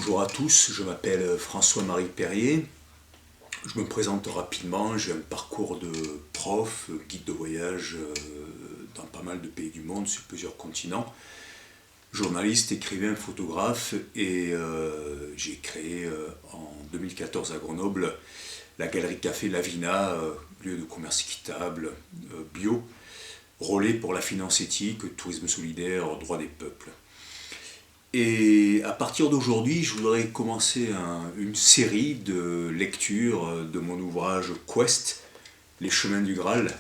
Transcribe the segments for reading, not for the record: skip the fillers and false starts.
Bonjour à tous, je m'appelle François-Marie Perrier. Je me présente rapidement, j'ai un parcours de prof, guide de voyage dans pas mal de pays du monde, sur plusieurs continents. Journaliste, écrivain, photographe et j'ai créé en 2014 à Grenoble la galerie café Lavina, lieu de commerce équitable, bio, relais pour la finance éthique, tourisme solidaire, droit des peuples. Et à partir d'aujourd'hui, je voudrais commencer une série de lectures de mon ouvrage Quest, Les chemins du Graal,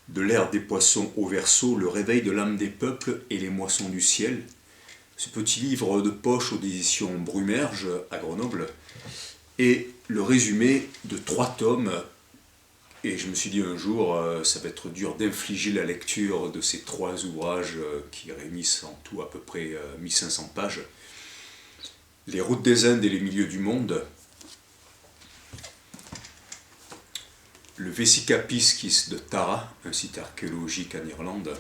de l'ère des poissons au Verseau, le réveil de l'âme des peuples et les moissons du ciel. Ce petit livre de poche aux éditions Brumerge à Grenoble est le résumé de 3 tomes. Et je me suis dit un jour, ça va être dur d'infliger la lecture de ces 3 ouvrages qui réunissent en tout à peu près 1500 pages. Les routes des Indes et les milieux du monde, le Vesikapiskis de Tara, un site archéologique en Irlande,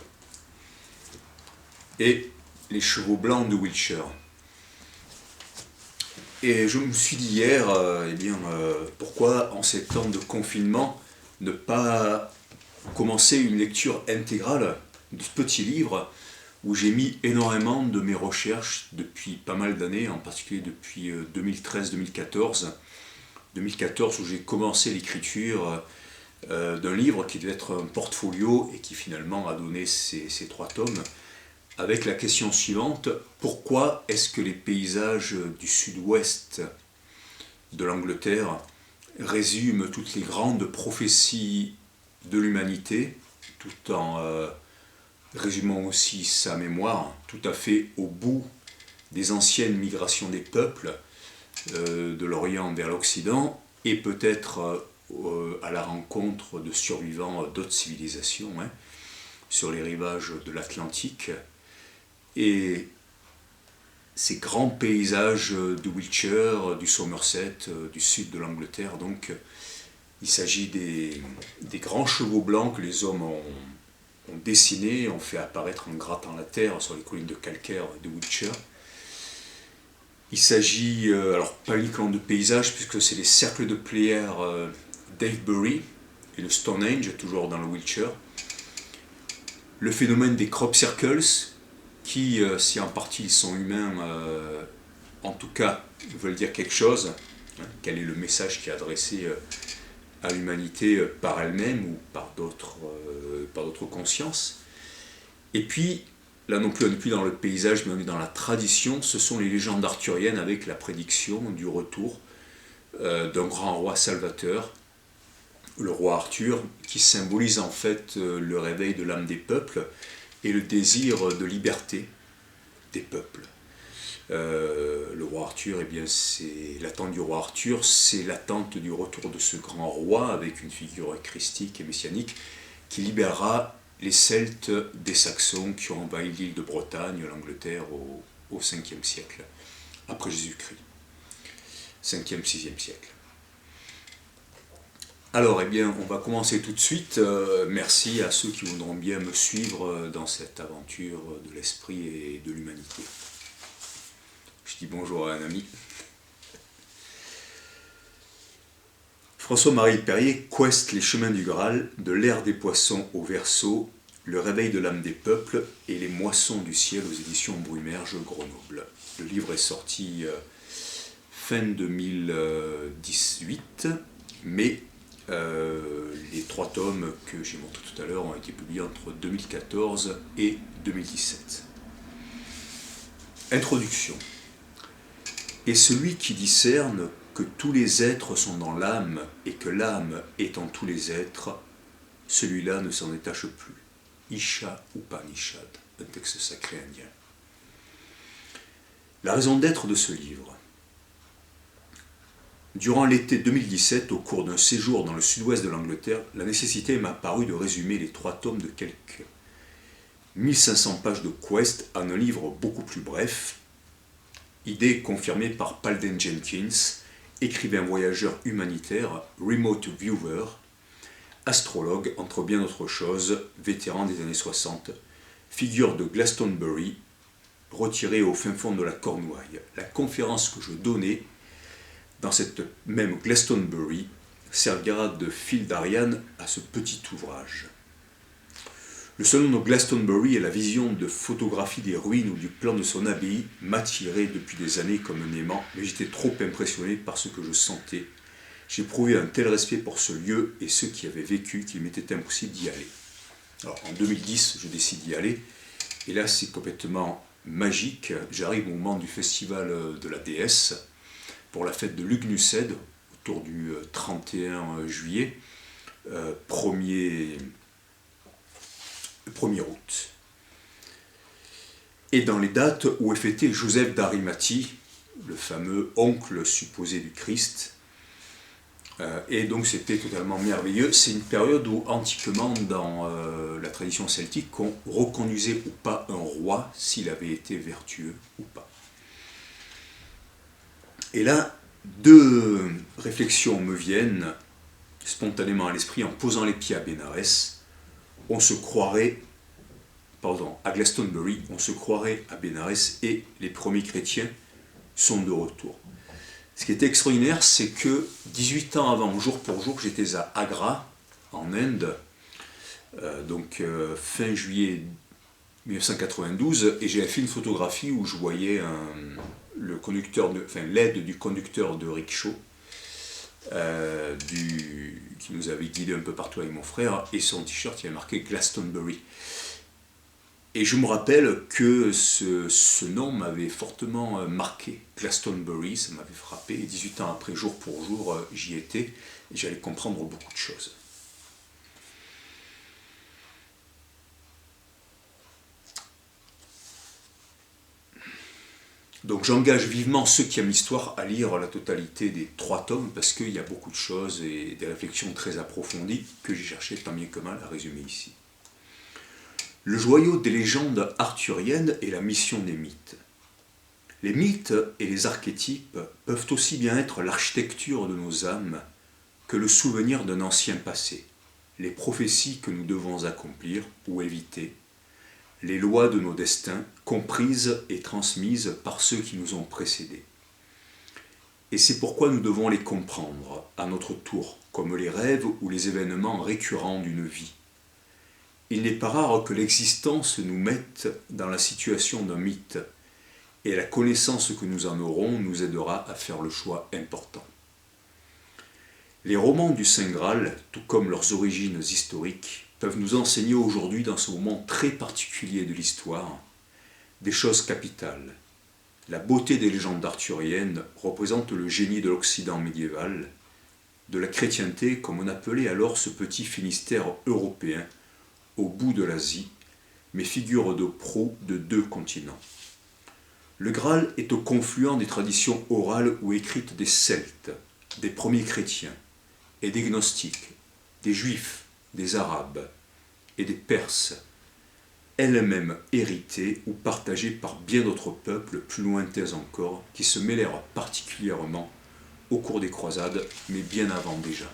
et les chevaux blancs de Wiltshire. Et je me suis dit hier, pourquoi en ces temps de confinement, ne pas commencer une lecture intégrale de ce petit livre où j'ai mis énormément de mes recherches depuis pas mal d'années, en particulier depuis 2013-2014. 2014 où j'ai commencé l'écriture d'un livre qui devait être un portfolio et qui finalement a donné ces 3 tomes, avec la question suivante: pourquoi est-ce que les paysages du sud-ouest de l'Angleterre résume toutes les grandes prophéties de l'humanité, tout en résumant aussi sa mémoire, tout à fait au bout des anciennes migrations des peuples de l'Orient vers l'Occident, et peut-être à la rencontre de survivants d'autres civilisations, sur les rivages de l'Atlantique. Et ces grands paysages du Wiltshire, du Somerset, du sud de l'Angleterre, donc il s'agit des grands chevaux blancs que les hommes ont dessinés, ont fait apparaître en grattant la terre sur les collines de calcaire de Wiltshire. Il s'agit, alors pas uniquement de paysages, puisque c'est les cercles de prière d'Avebury et le Stonehenge, toujours dans le Wiltshire. Le phénomène des crop circles, qui, si en partie ils sont humains, en tout cas veulent dire quelque chose. Quel est le message qui est adressé à l'humanité par elle-même ou par d'autres consciences. Et puis, là non plus, on n'est plus dans le paysage, mais on est dans la tradition. Ce sont les légendes arthuriennes avec la prédiction du retour d'un grand roi salvateur, le roi Arthur, qui symbolise en fait le réveil de l'âme des peuples et le désir de liberté des peuples. Le roi Arthur, c'est l'attente du roi Arthur, c'est l'attente du retour de ce grand roi avec une figure christique et messianique qui libérera les Celtes des Saxons qui ont envahi l'île de Bretagne, l'Angleterre au 5e siècle, après Jésus-Christ. 5e, 6e siècle. Alors, on va commencer tout de suite. Merci à ceux qui voudront bien me suivre dans cette aventure de l'esprit et de l'humanité. Je dis bonjour à un ami. François-Marie Perrier, Quest, les chemins du Graal, de l'ère des poissons au Verseau, le réveil de l'âme des peuples et les moissons du ciel aux éditions Brumerge, Grenoble. Le livre est sorti fin 2018, mais les 3 tomes que j'ai montrés tout à l'heure ont été publiés entre 2014 et 2017. Introduction. Et celui qui discerne que tous les êtres sont dans l'âme et que l'âme est en tous les êtres, celui-là ne s'en détache plus. Isha Upanishad, un texte sacré indien. La raison d'être de ce livre. Durant l'été 2017, au cours d'un séjour dans le sud-ouest de l'Angleterre, la nécessité m'a paru de résumer les 3 tomes de quelques 1500 pages de Quest en un livre beaucoup plus bref, idée confirmée par Palden Jenkins, écrivain voyageur humanitaire, remote viewer, astrologue entre bien d'autres choses, vétéran des années 60, figure de Glastonbury, retiré au fin fond de la Cornouaille. La conférence que je donnais dans cette même Glastonbury servira de fil d'Ariane à ce petit ouvrage. Le seul nom de Glastonbury et la vision de photographie des ruines ou du plan de son abbaye m'attiraient depuis des années comme un aimant, mais j'étais trop impressionné par ce que je sentais. J'éprouvais un tel respect pour ce lieu et ceux qui avaient vécu qu'il m'était impossible d'y aller. Alors en 2010, je décide d'y aller, et là c'est complètement magique. J'arrive au moment du festival de la déesse pour la fête de Lugnused, autour du 31 juillet, 1er août. Et dans les dates où est fêté Joseph d'Arimathie, le fameux oncle supposé du Christ, et donc c'était totalement merveilleux. C'est une période où antiquement dans la tradition celtique on reconduisait ou pas un roi s'il avait été vertueux ou pas. Et là, deux réflexions me viennent spontanément à l'esprit en posant les pieds à Bénarès. On se croirait, à Glastonbury, on se croirait à Bénarès et les premiers chrétiens sont de retour. Ce qui est extraordinaire, c'est que 18 ans avant, jour pour jour, j'étais à Agra, en Inde, fin juillet 1992, et j'ai fait une photographie où je voyais l'aide du conducteur de rickshaw, qui nous avait guidé un peu partout avec mon frère, et son t-shirt il avait marqué Glastonbury. Et je me rappelle que ce nom m'avait fortement marqué. Glastonbury, ça m'avait frappé, et 18 ans après, jour pour jour, j'y étais, et j'allais comprendre beaucoup de choses. Donc j'engage vivement ceux qui aiment l'histoire à lire la totalité des 3 tomes, parce qu'il y a beaucoup de choses et des réflexions très approfondies que j'ai cherché tant bien que mal à résumer ici. Le joyau des légendes arthuriennes est la mission des mythes. Les mythes et les archétypes peuvent aussi bien être l'architecture de nos âmes que le souvenir d'un ancien passé, les prophéties que nous devons accomplir ou éviter, les lois de nos destins comprises et transmises par ceux qui nous ont précédés. Et c'est pourquoi nous devons les comprendre à notre tour, comme les rêves ou les événements récurrents d'une vie. Il n'est pas rare que l'existence nous mette dans la situation d'un mythe, et la connaissance que nous en aurons nous aidera à faire le choix important. Les romans du Saint Graal, tout comme leurs origines historiques, peuvent nous enseigner aujourd'hui, dans ce moment très particulier de l'histoire, des choses capitales. La beauté des légendes arthuriennes représente le génie de l'Occident médiéval, de la chrétienté comme on appelait alors ce petit Finistère européen, au bout de l'Asie, mais figure de proue de 2 continents. Le Graal est au confluent des traditions orales ou écrites des Celtes, des premiers chrétiens, et des gnostiques, des Juifs, des Arabes et des Perses, elles-mêmes héritées ou partagées par bien d'autres peuples plus lointains encore, qui se mêlèrent particulièrement au cours des croisades, mais bien avant déjà.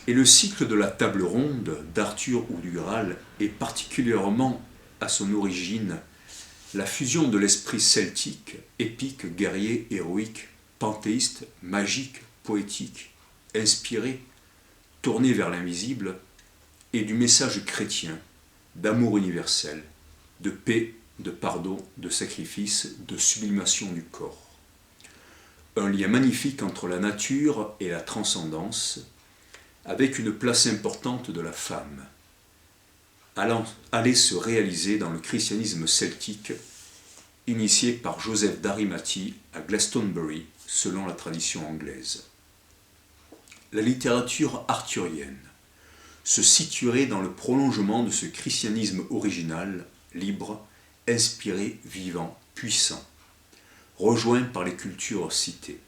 Et le cycle de la table ronde, d'Arthur ou du Graal, est particulièrement à son origine la fusion de l'esprit celtique, épique, guerrier, héroïque, panthéiste, magique, poétique, inspiré, tourné vers l'invisible, et du message chrétien, d'amour universel, de paix, de pardon, de sacrifice, de sublimation du corps. Un lien magnifique entre la nature et la transcendance, avec une place importante de la femme, allait se réaliser dans le christianisme celtique, initié par Joseph d'Arimathie à Glastonbury, selon la tradition anglaise. La littérature arthurienne se situerait dans le prolongement de ce christianisme original, libre, inspiré, vivant, puissant, rejoint par les cultures citées,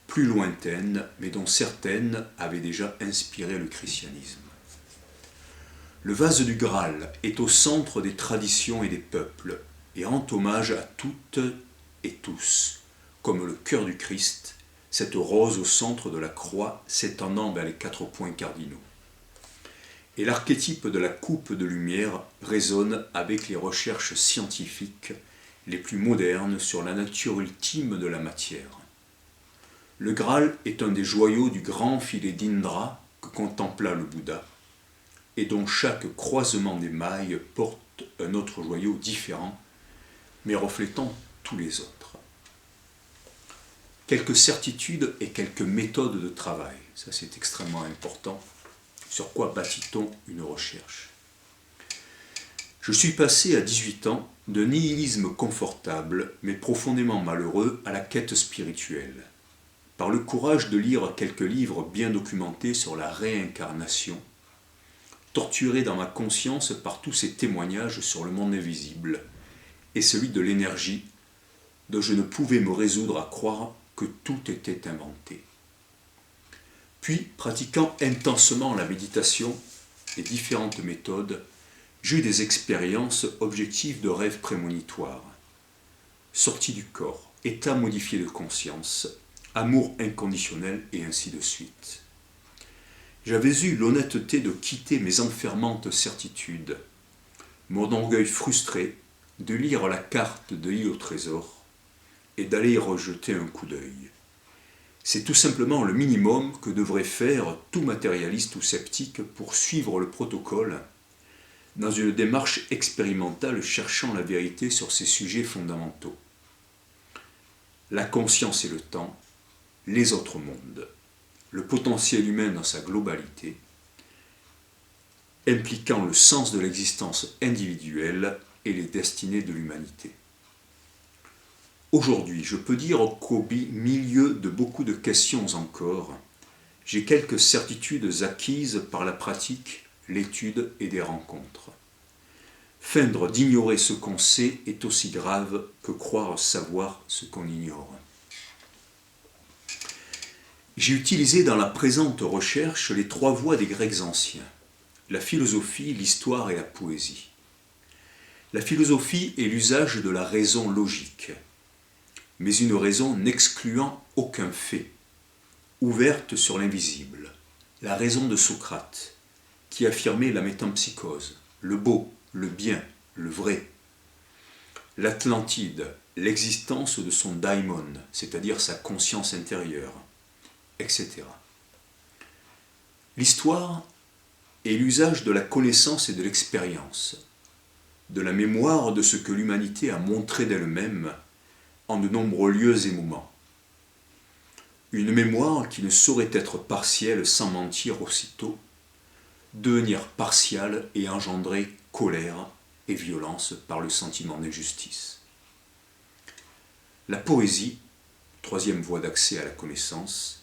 plus lointaines, mais dont certaines avaient déjà inspiré le christianisme. Le vase du Graal est au centre des traditions et des peuples, et rend hommage à toutes et tous, comme le cœur du Christ, cette rose au centre de la croix s'étendant vers les 4 points cardinaux. Et l'archétype de la coupe de lumière résonne avec les recherches scientifiques les plus modernes sur la nature ultime de la matière. Le Graal est un des joyaux du grand filet d'Indra que contempla le Bouddha, et dont chaque croisement des mailles porte un autre joyau différent, mais reflétant tous les autres. Quelques certitudes et quelques méthodes de travail, ça c'est extrêmement important. Sur quoi bâtit-on une recherche? Je suis passé à 18 ans d'un nihilisme confortable, mais profondément malheureux, à la quête spirituelle. Par le courage de lire quelques livres bien documentés sur la réincarnation, torturé dans ma conscience par tous ces témoignages sur le monde invisible et celui de l'énergie dont je ne pouvais me résoudre à croire que tout était inventé. Puis, pratiquant intensément la méditation et différentes méthodes, j'eus des expériences objectives de rêves prémonitoires. Sortie du corps, état modifié de conscience, amour inconditionnel et ainsi de suite. J'avais eu l'honnêteté de quitter mes enfermantes certitudes, mon orgueil frustré, de lire la carte de l'île au trésor et d'aller y rejeter un coup d'œil. C'est tout simplement le minimum que devrait faire tout matérialiste ou sceptique pour suivre le protocole dans une démarche expérimentale cherchant la vérité sur ces sujets fondamentaux. La conscience et le temps, les autres mondes, le potentiel humain dans sa globalité, impliquant le sens de l'existence individuelle et les destinées de l'humanité. Aujourd'hui, je peux dire qu'au milieu de beaucoup de questions encore, j'ai quelques certitudes acquises par la pratique, l'étude et des rencontres. Feindre d'ignorer ce qu'on sait est aussi grave que croire savoir ce qu'on ignore. J'ai utilisé dans la présente recherche les 3 voies des Grecs anciens, la philosophie, l'histoire et la poésie. La philosophie est l'usage de la raison logique, mais une raison n'excluant aucun fait, ouverte sur l'invisible, la raison de Socrate, qui affirmait la métempsychose, le beau, le bien, le vrai. L'Atlantide, l'existence de son daimon, c'est-à-dire sa conscience intérieure, etc. L'histoire est l'usage de la connaissance et de l'expérience, de la mémoire de ce que l'humanité a montré d'elle-même en de nombreux lieux et moments. Une mémoire qui ne saurait être partielle sans mentir aussitôt, devenir partiale et engendrer colère et violence par le sentiment d'injustice. La poésie, 3e voie d'accès à la connaissance,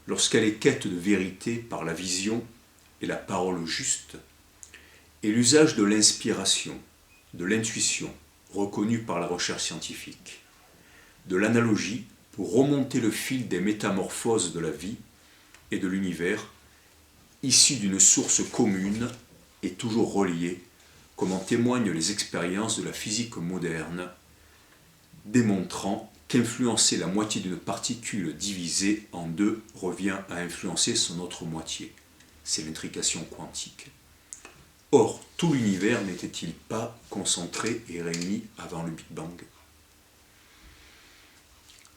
lorsqu'elle est quête de vérité par la vision et la parole juste, est l'usage de l'inspiration, de l'intuition, reconnue par la recherche scientifique, de l'analogie pour remonter le fil des métamorphoses de la vie et de l'univers, issus d'une source commune et toujours reliée, comme en témoignent les expériences de la physique moderne, démontrant qu'influencer la moitié d'une particule divisée en 2 revient à influencer son autre moitié. C'est l'intrication quantique. Or, tout l'univers n'était-il pas concentré et réuni avant le Big Bang?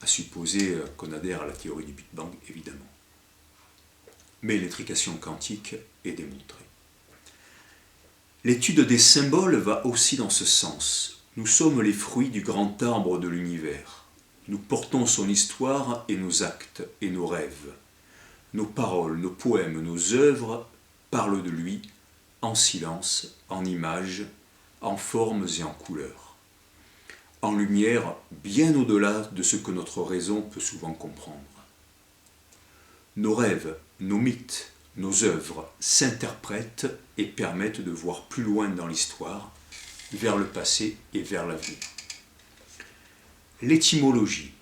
À supposer qu'on adhère à la théorie du Big Bang, évidemment. Mais l'intrication quantique est démontrée. L'étude des symboles va aussi dans ce sens. Nous sommes les fruits du grand arbre de l'univers. Nous portons son histoire et nos actes et nos rêves. Nos paroles, nos poèmes, nos œuvres parlent de lui en silence, en images, en formes et en couleurs. En lumière, bien au-delà de ce que notre raison peut souvent comprendre. Nos rêves, nos mythes, nos œuvres s'interprètent et permettent de voir plus loin dans l'histoire, vers le passé et vers l'avenir. L'étymologie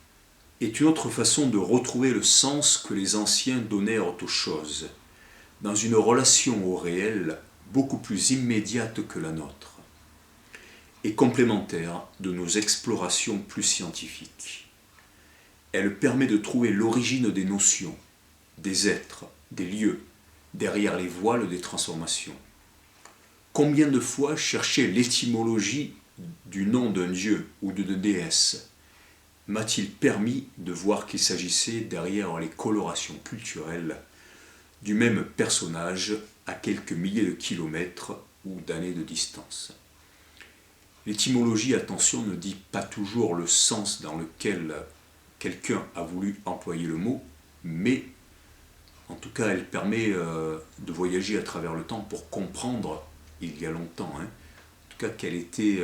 est une autre façon de retrouver le sens que les anciens donnèrent aux choses, dans une relation au réel beaucoup plus immédiate que la nôtre, et complémentaire de nos explorations plus scientifiques. Elle permet de trouver l'origine des notions, des êtres, des lieux, derrière les voiles des transformations. Combien de fois chercher l'étymologie du nom d'un dieu ou d'une déesse m'a-t-il permis de voir qu'il s'agissait, derrière les colorations culturelles, du même personnage à quelques milliers de kilomètres ou d'années de distance. L'étymologie, attention, ne dit pas toujours le sens dans lequel quelqu'un a voulu employer le mot, mais en tout cas elle permet de voyager à travers le temps pour comprendre, il y a longtemps, en tout cas quelle était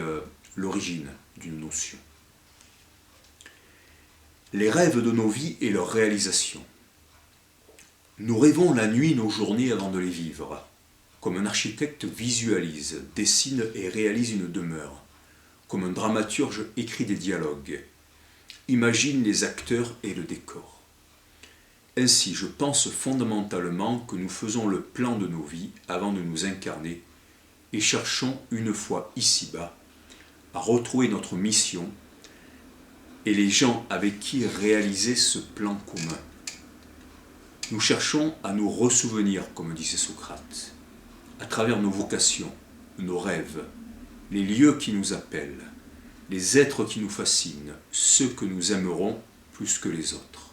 l'origine d'une notion. Les rêves de nos vies et leur réalisation. Nous rêvons la nuit nos journées avant de les vivre, comme un architecte visualise, dessine et réalise une demeure, comme un dramaturge écrit des dialogues, imagine les acteurs et le décor. Ainsi, je pense fondamentalement que nous faisons le plan de nos vies avant de nous incarner et cherchons une fois ici-bas à retrouver notre mission et les gens avec qui réaliser ce plan commun. Nous cherchons à nous ressouvenir, comme disait Socrate, à travers nos vocations, nos rêves, les lieux qui nous appellent, les êtres qui nous fascinent, ceux que nous aimerons plus que les autres.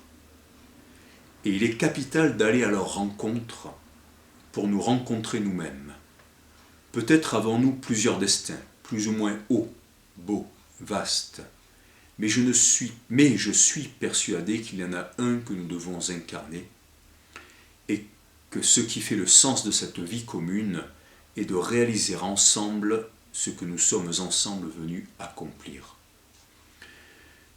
Et il est capital d'aller à leur rencontre pour nous rencontrer nous-mêmes. Peut-être avons-nous plusieurs destins, plus ou moins hauts, beaux, vastes, mais je suis persuadé qu'il y en a un que nous devons incarner, et que ce qui fait le sens de cette vie commune est de réaliser ensemble ce que nous sommes ensemble venus accomplir.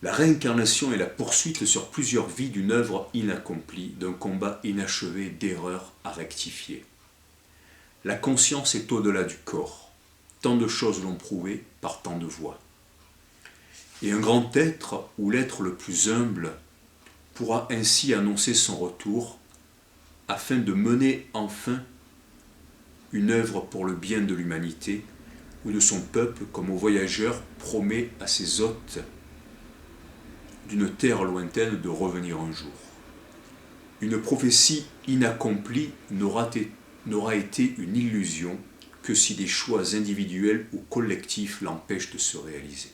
La réincarnation est la poursuite sur plusieurs vies d'une œuvre inaccomplie, d'un combat inachevé d'erreurs à rectifier. La conscience est au-delà du corps. Tant de choses l'ont prouvé par tant de voies. Et un grand être, ou l'être le plus humble, pourra ainsi annoncer son retour afin de mener enfin une œuvre pour le bien de l'humanité ou de son peuple, comme au voyageur promet à ses hôtes d'une terre lointaine de revenir un jour. Une prophétie inaccomplie n'aura été une illusion que si des choix individuels ou collectifs l'empêchent de se réaliser.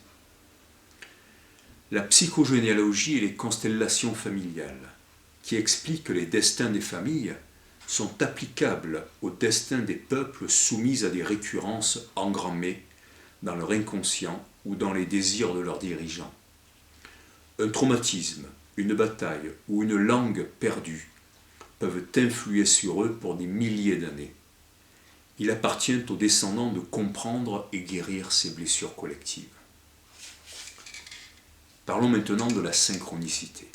La psychogénéalogie et les constellations familiales, qui expliquent que les destins des familles sont applicables au destin des peuples soumis à des récurrences engrammées dans leur inconscient ou dans les désirs de leurs dirigeants. Un traumatisme, une bataille ou une langue perdue peuvent influer sur eux pour des milliers d'années. Il appartient aux descendants de comprendre et guérir ces blessures collectives. Parlons maintenant de la synchronicité.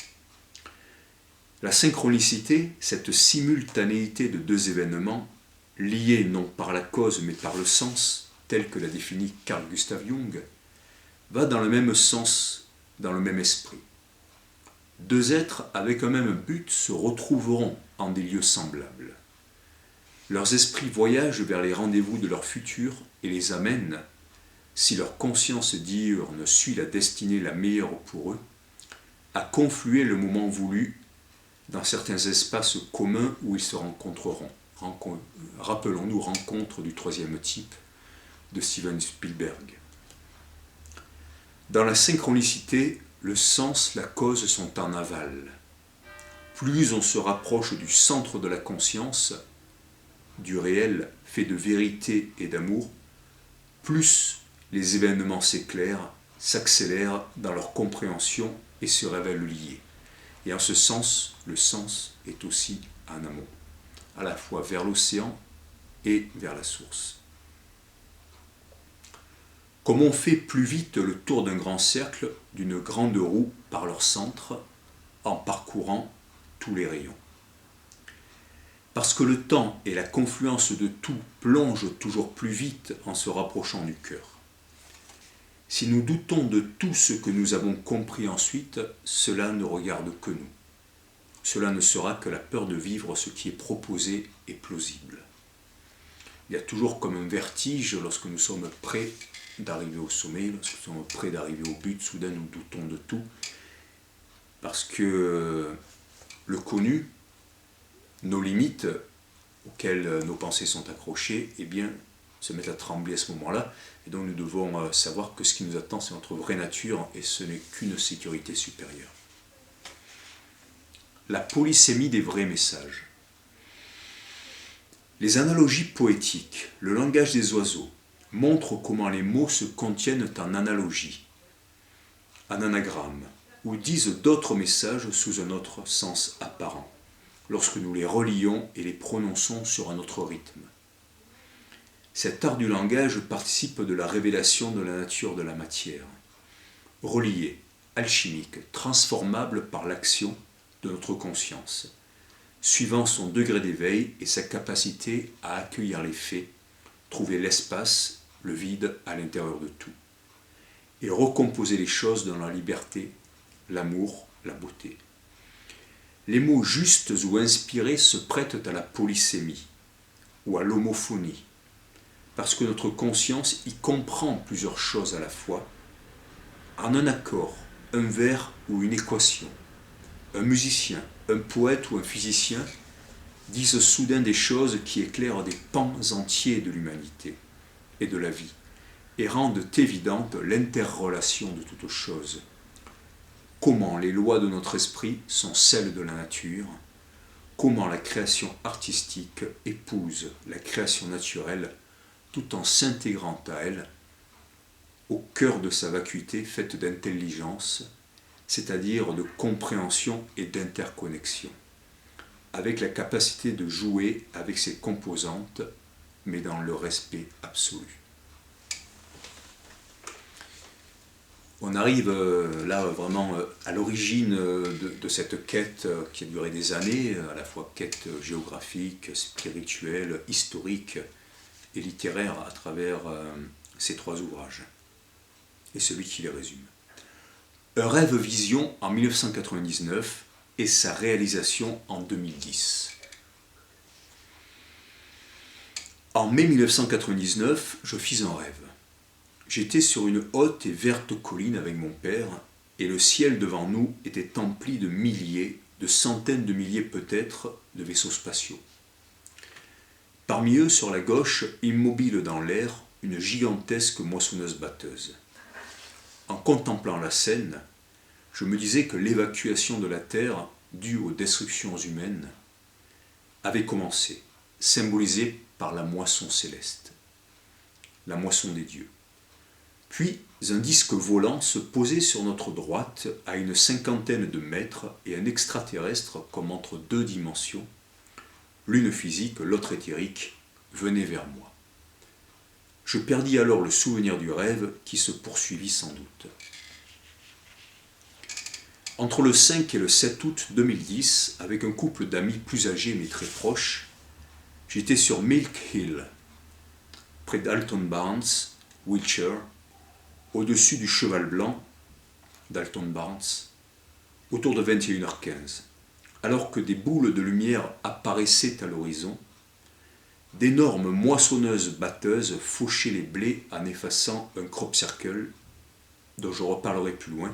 La synchronicité, cette simultanéité de deux événements, liés non par la cause mais par le sens, tel que l'a défini Carl Gustav Jung, va dans le même sens, dans le même esprit. Deux êtres avec un même but se retrouveront en des lieux semblables. Leurs esprits voyagent vers les rendez-vous de leur futur et les amènent, si leur conscience diurne suit la destinée la meilleure pour eux, à confluer le moment voulu dans certains espaces communs où ils se rencontreront. Rappelons-nous Rencontre du troisième type de Steven Spielberg. Dans la synchronicité, le sens, la cause sont en aval. Plus on se rapproche du centre de la conscience, du réel fait de vérité et d'amour, plus les événements s'éclairent, s'accélèrent dans leur compréhension et se révèlent liés. Et en ce sens, le sens est aussi en amont, à la fois vers l'océan et vers la source. Comme on fait plus vite le tour d'un grand cercle, d'une grande roue par leur centre, en parcourant tous les rayons. Parce que le temps et la confluence de tout plongent toujours plus vite en se rapprochant du cœur. Si nous doutons de tout ce que nous avons compris ensuite, cela ne regarde que nous. Cela ne sera que la peur de vivre ce qui est proposé et plausible. Il y a toujours comme un vertige lorsque nous sommes prêts d'arriver au sommet, lorsque nous sommes prêts d'arriver au but, soudain nous doutons de tout. Parce que le connu, nos limites auxquelles nos pensées sont accrochées, eh bien, se mettent à trembler à ce moment-là. Et donc nous devons savoir que ce qui nous attend, c'est notre vraie nature et ce n'est qu'une sécurité supérieure. La polysémie des vrais messages. Les analogies poétiques, le langage des oiseaux, montrent comment les mots se contiennent en analogie, en anagramme, ou disent d'autres messages sous un autre sens apparent, lorsque nous les relions et les prononçons sur un autre rythme. Cet art du langage participe de la révélation de la nature de la matière, reliée, alchimique, transformable par l'action de notre conscience, suivant son degré d'éveil et sa capacité à accueillir les faits, trouver l'espace, le vide à l'intérieur de tout, et recomposer les choses dans la liberté, l'amour, la beauté. Les mots justes ou inspirés se prêtent à la polysémie ou à l'homophonie, parce que notre conscience y comprend plusieurs choses à la fois, en un accord, un vers ou une équation. Un musicien, un poète ou un physicien disent soudain des choses qui éclairent des pans entiers de l'humanité et de la vie, et rendent évidente l'interrelation de toutes choses. Comment les lois de notre esprit sont celles de la nature, comment la création artistique épouse la création naturelle tout en s'intégrant à elle, au cœur de sa vacuité faite d'intelligence, c'est-à-dire de compréhension et d'interconnexion, avec la capacité de jouer avec ses composantes, mais dans le respect absolu. On arrive là vraiment à l'origine de cette quête qui a duré des années, à la fois quête géographique, spirituelle, historique et littéraire à travers ces trois ouvrages, et celui qui les résume. Un rêve-vision en 1999 et sa réalisation en 2010. En mai 1999, je fis un rêve. J'étais sur une haute et verte colline avec mon père, et le ciel devant nous était empli de milliers, de centaines de milliers peut-être, de vaisseaux spatiaux. Parmi eux, sur la gauche, immobile dans l'air, une gigantesque moissonneuse-batteuse. En contemplant la scène, je me disais que l'évacuation de la Terre, due aux destructions humaines, avait commencé, symbolisée par la moisson céleste, la moisson des dieux. Puis un disque volant se posait sur notre droite à une cinquantaine de mètres et un extraterrestre comme entre deux dimensions, l'une physique, l'autre éthérique, venait vers moi. Je perdis alors le souvenir du rêve qui se poursuivit sans doute. Entre le 5 et le 7 août 2010, avec un couple d'amis plus âgés mais très proches, j'étais sur Milk Hill, près d'Alton Barnes, Wiltshire, au-dessus du cheval blanc d'Alton Barnes, autour de 21h15, alors que des boules de lumière apparaissaient à l'horizon. D'énormes moissonneuses batteuses fauchaient les blés en effaçant un crop circle, dont je reparlerai plus loin,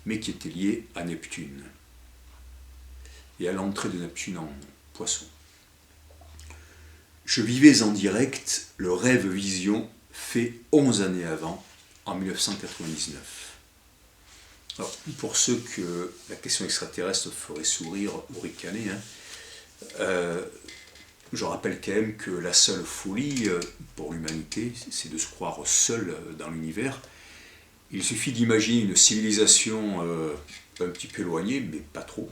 mais qui était lié à Neptune et à l'entrée de Neptune en Poisson. Je vivais en direct le rêve vision fait 11 années avant, en 1999. Alors, pour ceux que la question extraterrestre ferait sourire ou ricaner, je rappelle quand même que la seule folie pour l'humanité, c'est de se croire seul dans l'univers. Il suffit d'imaginer une civilisation un petit peu éloignée, mais pas trop,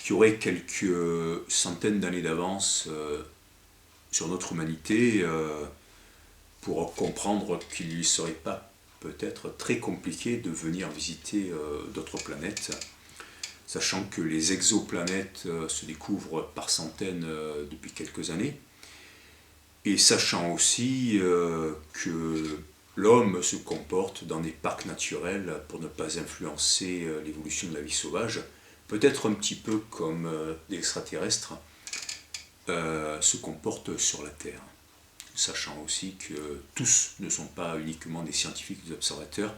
qui aurait quelques centaines d'années d'avance sur notre humanité pour comprendre qu'il ne lui serait pas peut-être très compliqué de venir visiter d'autres planètes, sachant que les exoplanètes se découvrent par centaines depuis quelques années, et sachant aussi que l'homme se comporte dans des parcs naturels pour ne pas influencer l'évolution de la vie sauvage, peut-être un petit peu comme des extraterrestres se comportent sur la Terre. Sachant aussi que tous ne sont pas uniquement des scientifiques, des observateurs,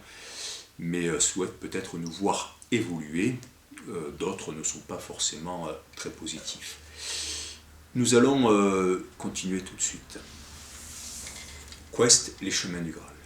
mais souhaitent peut-être nous voir évoluer. D'autres ne sont pas forcément très positifs. Nous allons continuer tout de suite. Quest, les chemins du Graal.